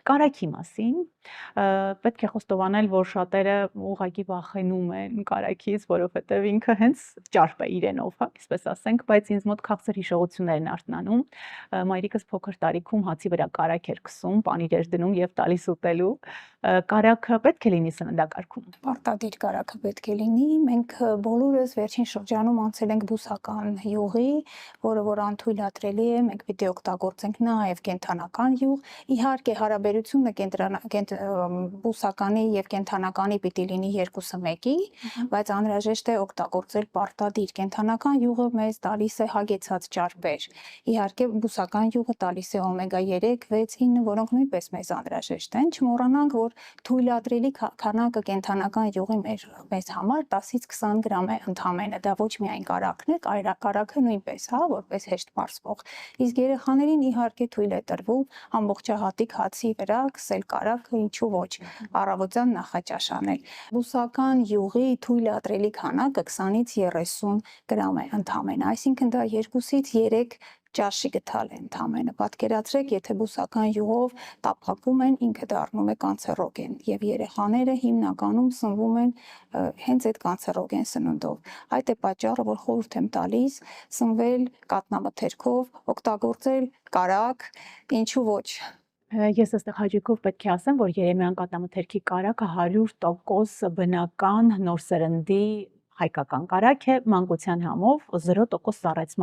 Կարագի մասին պետք է խոստովանել, որ շատերը ուղղակի վախենում են կարագից, որովհետև ինքը հենց ճարպ է իրենով, հա, այսպես ասենք, բայց ինձ մոտ քաղցր հիշողություններ են արթնանում։ Մայրիկս փոքր տարիքում հացի վրա կարագ էր քսում, պանիր էր դնում եւ տալիս ուտելու։ Կարագը պետք է լինի սննդակարգում։ Պարտադիր կարագը պետք է լինի։ Մենք բոլորս վերջին շրջանում անցել ենք բուսական յուղի, որը որ անթույլատրելի է, մենք պիտի օգտագործենք նաև կենդանական յուղ։ Իհարկե հարաբերությունը բուսականի եւ կենդանականի պիտի լինի երկուսը մեկի, բայց անհրաժեշտ է օգտագործել պարտադիր կենդանական յուղը մեզ տալիս է հագեցած ճարպեր։ Իհարկե բուսական յուղը տալիս է օմեգա 3, 6, 9, որոնք նույնպես մեզ անհրաժեշտ են։ Չմոռանանք, որ թույլատրելի քանակը կենդանական յուղի մեզ համար 10-ից 20 գրամ է ընդամենը, դա ոչ միայն կարագն է, կարագը նույնպես, հա, որպես հեշտ մարսվող։ Իսկ երեխաներին իհարկե թույլ է տրվում ամբողջահատիկ հացի վրա քսել կարագը, ինչու ոչ, առավոտյան նախաճաշ անել։ Բուսական յուղի թույլատրելի քանակը 20-ից 30 գրամ է ընդամենը, այսինքն դա 2-ից 3 ճաշի գթալ է ընդամենը։ Պատկերացրեք, եթե բուսական յուղով տափակում են, ինքը դառնում է կանցերոգեն եւ երեխաները հիմնականում սնվում են հենց այդ կանցերոգեն սննդով։ Այդ է պատճառը, որ խորհուրդ եմ տալիս սնվել կաթնամթերքով, օգտագործել կարագ, ինչու ոչ։ Ես այստեղ հաճույքով պետք է ասեմ, որ Երեմյան կաթնամթերքի կարագը 100% բնական նոր սերնդի հայկական կարագ է, մանկության համով 0% սառեցման